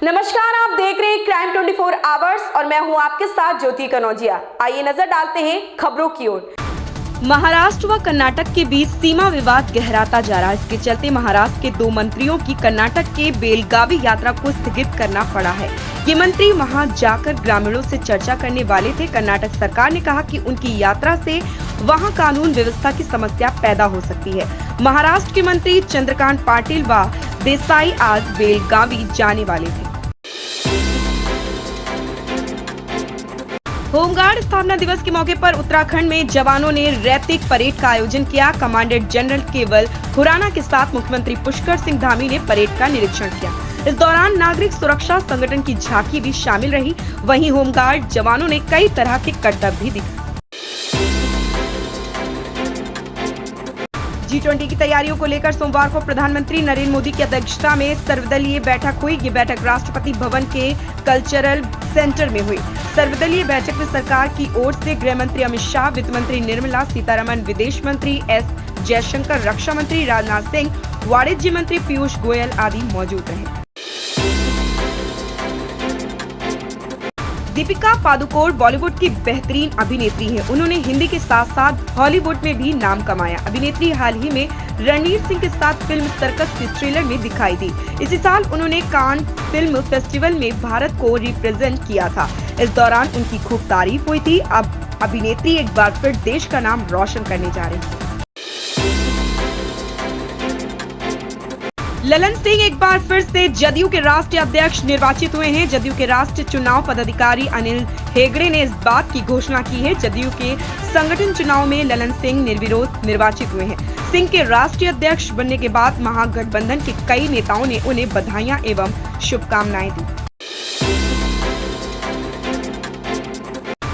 नमस्कार, आप देख रहे हैं क्राइम 24 आवर्स और मैं हूं आपके साथ ज्योति कनौजिया। आइए नजर डालते हैं खबरों की ओर। महाराष्ट्र व कर्नाटक के बीच सीमा विवाद गहराता जा रहा है। इसके चलते महाराष्ट्र के 2 मंत्रियों की कर्नाटक के बेलगावी यात्रा को स्थगित करना पड़ा है। ये मंत्री वहां जाकर ग्रामीणों से चर्चा करने वाले थे। कर्नाटक सरकार ने कहा कि उनकी यात्रा से वहां कानून व्यवस्था की समस्या पैदा हो सकती है। महाराष्ट्र के मंत्री चंद्रकांत पाटिल व देसाई आज बेलगावी जाने वाले थे। होमगार्ड स्थापना दिवस के मौके पर उत्तराखंड में जवानों ने रैतिक परेड का आयोजन किया। कमांडेंट जनरल केवल खुराना के साथ मुख्यमंत्री पुष्कर सिंह धामी ने परेड का निरीक्षण किया। इस दौरान नागरिक सुरक्षा संगठन की झांकी भी शामिल रही। वहीं होमगार्ड जवानों ने कई तरह के करतब भी दिखाए। G20 की तैयारियों को लेकर सोमवार को प्रधानमंत्री नरेंद्र मोदी की अध्यक्षता में सर्वदलीय बैठक हुई। ये बैठक राष्ट्रपति भवन के कल्चरल सेंटर में हुई। सर्वदलीय बैठक में सरकार की ओर से गृह मंत्री अमित शाह, वित्त मंत्री निर्मला सीतारमण, विदेश मंत्री एस जयशंकर, रक्षा मंत्री राजनाथ सिंह, वाणिज्य मंत्री पीयूष गोयल आदि मौजूद रहे। दीपिका पादुकोण बॉलीवुड की बेहतरीन अभिनेत्री हैं। उन्होंने हिंदी के साथ साथ हॉलीवुड में भी नाम कमाया। अभिनेत्री हाल ही में रणवीर सिंह के साथ फिल्म सर्कस के ट्रेलर में दिखाई दी। इसी साल उन्होंने कान फिल्म फेस्टिवल में भारत को रिप्रेजेंट किया था। इस दौरान उनकी खूब तारीफ हुई थी। अब अभिनेत्री एक बार फिर देश का नाम रोशन करने जा रही है। ललन सिंह एक बार फिर से जदयू के राष्ट्रीय अध्यक्ष निर्वाचित हुए हैं। जदयू के राष्ट्रीय चुनाव पदाधिकारी अनिल हेगड़े ने इस बात की घोषणा की है। जदयू के संगठन चुनाव में ललन सिंह निर्विरोध निर्वाचित हुए हैं। सिंह के राष्ट्रीय अध्यक्ष बनने के बाद महागठबंधन के कई नेताओं ने उन्हें बधाइयां एवं शुभकामनाएं दी।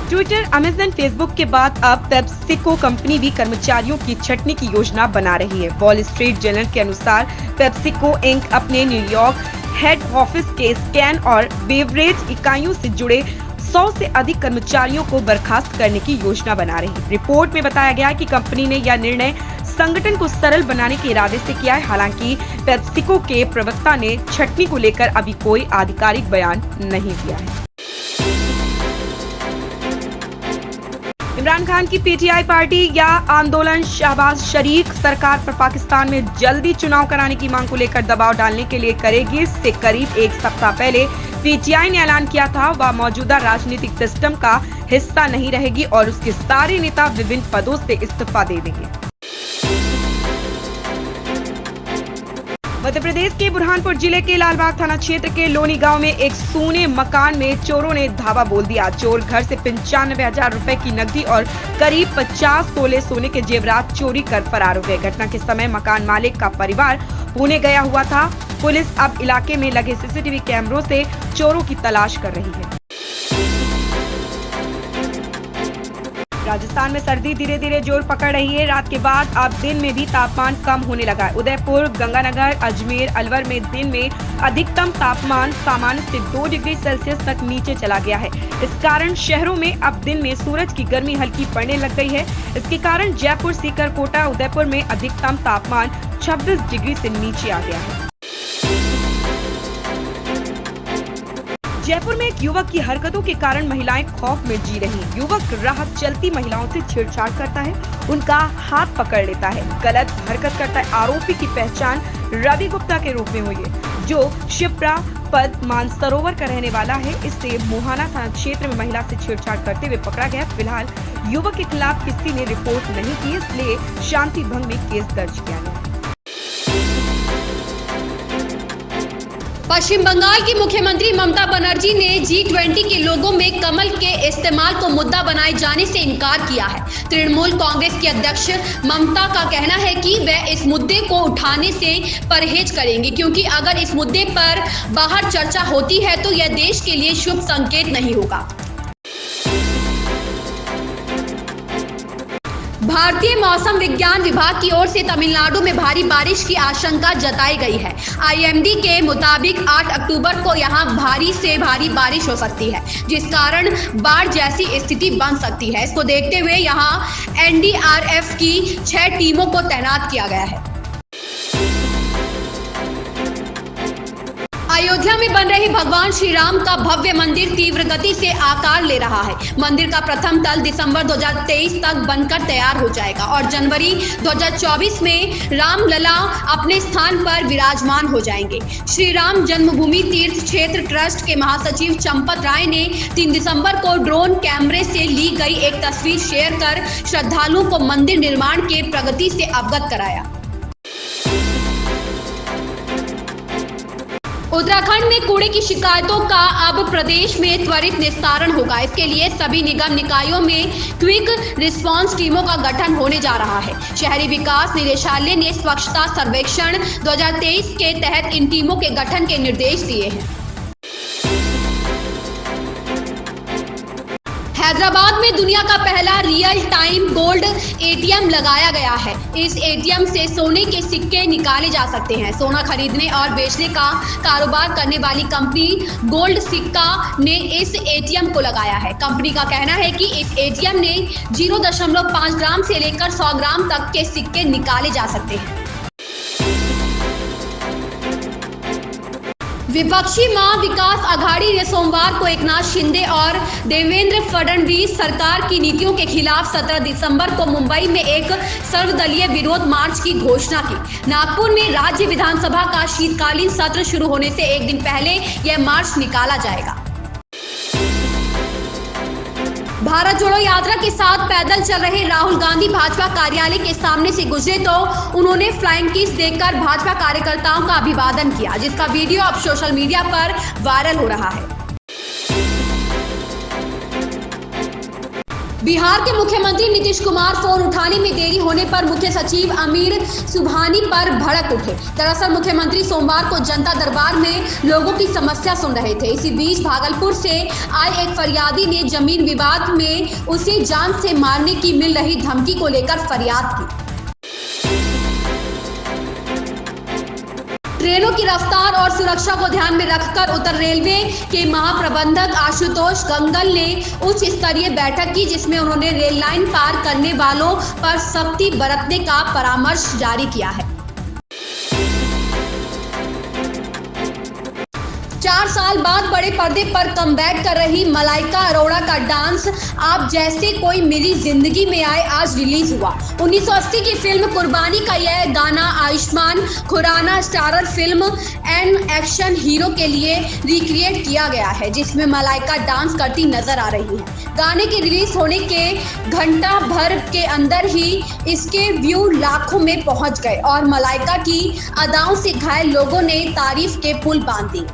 ट्विटर, अमेजन, फेसबुक के बाद अब पेप्सिको कंपनी भी कर्मचारियों की छंटनी की योजना बना रही है। वॉल स्ट्रीट जर्नल के अनुसार पेप्सिको इंक अपने न्यूयॉर्क हेड ऑफिस के स्कैन और बेवरेज इकाइयों से जुड़े 100 से अधिक कर्मचारियों को बर्खास्त करने की योजना बना रही है। रिपोर्ट में बताया गया है कि कंपनी ने यह निर्णय संगठन को सरल बनाने के इरादे से किया है। हालांकि पेप्सिको के प्रवक्ता ने छंटनी को लेकर अभी कोई आधिकारिक बयान नहीं दिया है। इमरान खान की पीटीआई पार्टी या आंदोलन शहबाज शरीफ सरकार पर पाकिस्तान में जल्दी चुनाव कराने की मांग को लेकर दबाव डालने के लिए करेगी। इससे करीब एक सप्ताह पहले पीटीआई ने ऐलान किया था वह मौजूदा राजनीतिक सिस्टम का हिस्सा नहीं रहेगी और उसके सारे नेता विभिन्न पदों से इस्तीफा दे देंगे। मध्य प्रदेश के बुरहानपुर जिले के लालबाग थाना क्षेत्र के लोनी गांव में एक सोने मकान में चोरों ने धावा बोल दिया। चोर घर से 95,000 रुपए की नकदी और करीब 50 तोले सोने के जेवरात चोरी कर फरार हो गए। घटना के समय मकान मालिक का परिवार पुणे गया हुआ था। पुलिस अब इलाके में लगे सीसीटीवी कैमरों से चोरों की तलाश कर रही है। राजस्थान में सर्दी धीरे धीरे जोर पकड़ रही है। रात के बाद अब दिन में भी तापमान कम होने लगा है। उदयपुर, गंगानगर, अजमेर, अलवर में दिन में अधिकतम तापमान सामान्य से 2 डिग्री सेल्सियस तक नीचे चला गया है। इस कारण शहरों में अब दिन में सूरज की गर्मी हल्की पड़ने लग गई है। इसके कारण जयपुर, सीकर, कोटा, उदयपुर में अधिकतम तापमान 26 डिग्री से नीचे आ गया है। जयपुर में एक युवक की हरकतों के कारण महिलाएं खौफ में जी रही। युवक राह चलती महिलाओं से छेड़छाड़ करता है, उनका हाथ पकड़ लेता है, गलत हरकत करता है। आरोपी की पहचान रवि गुप्ता के रूप में हुई है, जो शिप्रा पद मानसरोवर का रहने वाला है। इससे मोहाना थाना क्षेत्र में महिला से छेड़छाड़ करते हुए पकड़ा गया। फिलहाल युवक के खिलाफ किसी ने रिपोर्ट नहीं की, इसलिए शांति भंग में केस दर्ज किया गया। पश्चिम बंगाल की मुख्यमंत्री ममता बनर्जी ने G20 के लोगों में कमल के इस्तेमाल को मुद्दा बनाए जाने से इनकार किया है। तृणमूल कांग्रेस की अध्यक्ष ममता का कहना है कि वे इस मुद्दे को उठाने से परहेज करेंगी, क्योंकि अगर इस मुद्दे पर बाहर चर्चा होती है तो यह देश के लिए शुभ संकेत नहीं होगा। भारतीय मौसम विज्ञान विभाग की ओर से तमिलनाडु में भारी बारिश की आशंका जताई गई है। IMD के मुताबिक 8 अक्टूबर को यहां भारी से भारी बारिश हो सकती है, जिस कारण बाढ़ जैसी स्थिति बन सकती है। इसको देखते हुए यहां NDRF की 6 टीमों को तैनात किया गया है। अयोध्या में बन रहे भगवान श्री राम का भव्य मंदिर तीव्र गति से आकार ले रहा है। मंदिर का प्रथम तल दिसंबर 2023 तक बनकर तैयार हो जाएगा और जनवरी 2024 में रामलला अपने स्थान पर विराजमान हो जाएंगे। श्री राम जन्मभूमि तीर्थ क्षेत्र ट्रस्ट के महासचिव चंपत राय ने 3 दिसंबर को ड्रोन कैमरे से ली गई एक तस्वीर शेयर कर श्रद्धालुओं को मंदिर निर्माण के प्रगति से अवगत कराया। उत्तराखंड में कूड़े की शिकायतों का अब प्रदेश में त्वरित निस्तारण होगा। इसके लिए सभी निगम निकायों में क्विक रिस्पांस टीमों का गठन होने जा रहा है। शहरी विकास निदेशालय ने स्वच्छता सर्वेक्षण 2023 के तहत इन टीमों के गठन के निर्देश दिए हैं। हैदराबाद में दुनिया का पहला रियल टाइम गोल्ड एटीएम लगाया गया है। इस एटीएम से सोने के सिक्के निकाले जा सकते हैं। सोना खरीदने और बेचने का कारोबार करने वाली कंपनी गोल्ड सिक्का ने इस एटीएम को लगाया है। कंपनी का कहना है कि इस एटीएम ने 0.5 ग्राम से लेकर 100 ग्राम तक के सिक्के निकाले जा सकते हैं। विपक्षी महाविकास आघाड़ी ने सोमवार को एकनाथ शिंदे और देवेंद्र फडणवीस सरकार की नीतियों के खिलाफ 17 दिसंबर को मुंबई में एक सर्वदलीय विरोध मार्च की घोषणा की। नागपुर में राज्य विधानसभा का शीतकालीन सत्र शुरू होने से एक दिन पहले यह मार्च निकाला जाएगा। भारत जोड़ो यात्रा के साथ पैदल चल रहे राहुल गांधी भाजपा कार्यालय के सामने से गुजरे तो उन्होंने फ्लाइंग किस देकर भाजपा कार्यकर्ताओं का अभिवादन किया, जिसका वीडियो अब सोशल मीडिया पर वायरल हो रहा है। बिहार के मुख्यमंत्री नीतीश कुमार फोन उठाने में देरी होने पर मुख्य सचिव अमीर सुबहानी पर भड़क उठे। दरअसल मुख्यमंत्री सोमवार को जनता दरबार में लोगों की समस्या सुन रहे थे। इसी बीच भागलपुर से आए एक फरियादी ने जमीन विवाद में उसे जान से मारने की मिल रही धमकी को लेकर फरियाद की। ट्रेनों की रफ्तार और सुरक्षा को ध्यान में रखकर उत्तर रेलवे के महाप्रबंधक आशुतोष गंगल ने उच्च स्तरीय बैठक की, जिसमें उन्होंने रेल लाइन पार करने वालों पर सख्ती बरतने का परामर्श जारी किया है। 4 साल बाद बड़े पर्दे पर कमबैक कर रही मलाइका अरोड़ा का डांस आप जैसे कोई मेरी जिंदगी में आए आज रिलीज हुआ। 1980 की फिल्म कुर्बानी का यह गाना Ayushmann Khurrana starrer film an action hero के लिए रिक्रिएट किया गया है, जिसमें मलाइका डांस करती नजर आ रही है। गाने के रिलीज होने के घंटा भर के अंदर ही इसके व्यू लाखों में पहुंच गए और मलाइका की अदाओं से घायल लोगों ने तारीफ के पुल बांध दिए।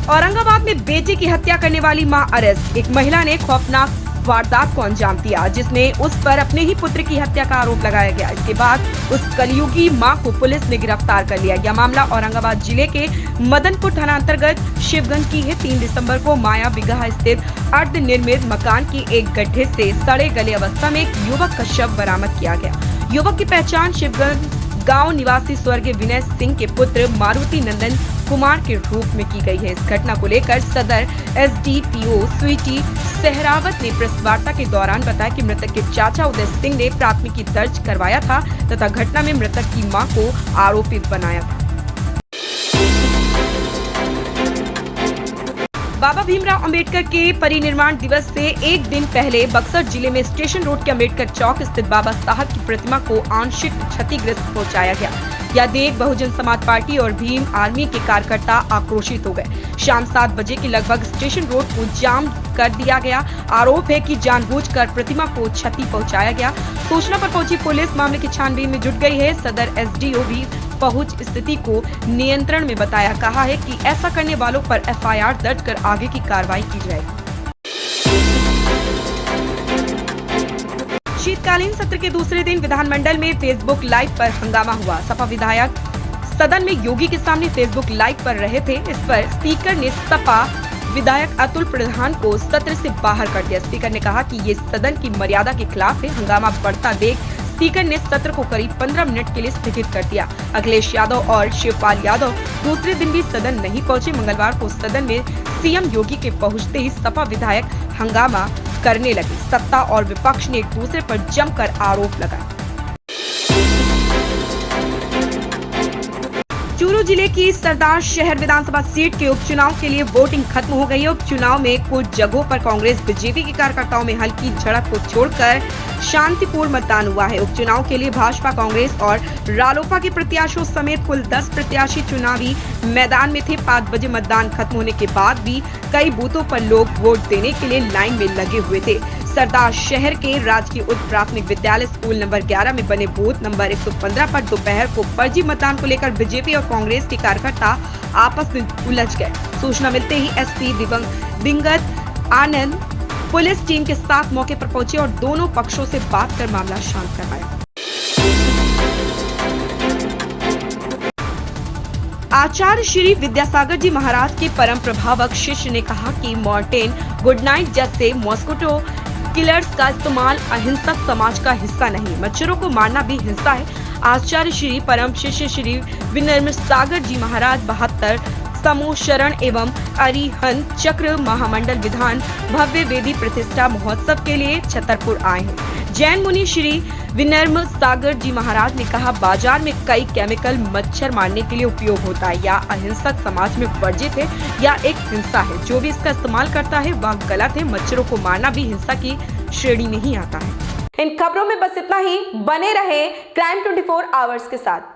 औरंगाबाद में बेटे की हत्या करने वाली मां अरेस्ट। एक महिला ने खौफनाक वारदात को अंजाम दिया, जिसमें उस पर अपने ही पुत्र की हत्या का आरोप लगाया गया। इसके बाद उस कलयुगी मां को पुलिस ने गिरफ्तार कर लिया। यह मामला औरंगाबाद जिले के मदनपुर थाना अंतर्गत शिवगंज की है। 3 दिसंबर को माया बिगहा स्थित अर्धनिर्मित मकान की एक गड्ढे से सड़े गले अवस्था में एक युवक का शव बरामद किया गया। युवक की पहचान शिवगंज गांव निवासी स्वर्गीय विनय सिंह के पुत्र मारुति नंदन कुमार के रूप में की गई है। इस घटना को लेकर सदर एसडीपीओ स्वीटी सहरावत ने प्रेस वार्ता के दौरान बताया कि मृतक के चाचा उदय सिंह ने प्राथमिकी दर्ज करवाया था तथा घटना में मृतक की मां को आरोपित बनाया था। बाबा भीमराव अंबेडकर के परिनिर्वाण दिवस से एक दिन पहले बक्सर जिले में स्टेशन रोड के अंबेडकर चौक स्थित बाबा साहब की प्रतिमा को आंशिक क्षतिग्रस्त पहुंचाया गया। यह देख बहुजन समाज पार्टी और भीम आर्मी के कार्यकर्ता आक्रोशित हो गए। शाम 7 बजे के लगभग स्टेशन रोड को जाम कर दिया गया। आरोप है कि जानबूझकर प्रतिमा को क्षति पहुंचाया गया। सूचना पर पहुंची पुलिस मामले की छानबीन में जुट गई है। सदर एसडीओ भी पहुंच स्थिति को नियंत्रण में बताया। कहा है कि ऐसा करने वालों पर एफआईआर दर्ज कर आगे की कार्रवाई की जाएगी। शीतकालीन सत्र के दूसरे दिन विधानमंडल में फेसबुक लाइव पर हंगामा हुआ। सपा विधायक सदन में योगी के सामने फेसबुक लाइव पर रहे थे। इस पर स्पीकर ने सपा विधायक अतुल प्रधान को सत्र से बाहर कर दिया। स्पीकर ने कहा कि ये सदन की मर्यादा के खिलाफ है। हंगामा बढ़ता देख स्पीकर ने सत्र को करीब 15 मिनट के लिए स्थगित कर दिया। अखिलेश यादव और शिवपाल यादव दूसरे दिन भी सदन नहीं पहुंचे। मंगलवार को सदन में सीएम योगी के पहुंचते ही सपा विधायक हंगामा करने लगे। सत्ता और विपक्ष ने एक दूसरे पर जमकर आरोप लगाए। चूरू जिले की सरदार शहर विधानसभा सीट के उपचुनाव के लिए वोटिंग खत्म हो गई है। उपचुनाव में कुछ जगहों पर कांग्रेस बीजेपी के कार्यकर्ताओं में हल्की झड़प को छोड़कर शांतिपूर्ण मतदान हुआ है। उपचुनाव के लिए भाजपा, कांग्रेस और रालोपा के प्रत्याशियों समेत कुल 10 प्रत्याशी चुनावी मैदान में थे। 5 बजे मतदान खत्म होने के बाद भी कई बूथों पर लोग वोट देने के लिए लाइन में लगे हुए थे। सरदार शहर के राजकीय उच्च प्राथमिक विद्यालय स्कूल नंबर 11 में बने बूथ नंबर 115 पर दोपहर को फर्जी मतदान को लेकर बीजेपी और कांग्रेस के कार्यकर्ता आपस में उलझ गए। सूचना मिलते ही एसपी दिवंगत आनंद पुलिस टीम के साथ मौके पर पहुंचे और दोनों पक्षों से बात कर मामला शांत करवाया। आचार्य श्री विद्यासागर जी महाराज के परम प्रभावक शिष्य ने कहा कि मॉर्टेन, गुड नाइट जैसे मॉस्किटो किलर्स का इस्तेमाल अहिंसक समाज का हिस्सा नहीं, मच्छरों को मारना भी हिंसा है। आचार्य श्री परम शिष्य श्री विनम्र सागर जी महाराज 72 समूह शरण एवं अरिहंत चक्र महामंडल विधान भव्य वेदी प्रतिष्ठा महोत्सव के लिए छतरपुर आए हैं। जैन मुनि श्री विनम्र सागर जी महाराज ने कहा, बाजार में कई केमिकल मच्छर मारने के लिए उपयोग होता है, या अहिंसक समाज में वर्जित है या एक हिंसा है। जो भी इसका इस्तेमाल करता है वह गलत है। मच्छरों को मारना भी हिंसा की श्रेणी में ही आता है। इन खबरों में बस इतना ही। बने रहे क्राइम 24 आवर्स के साथ।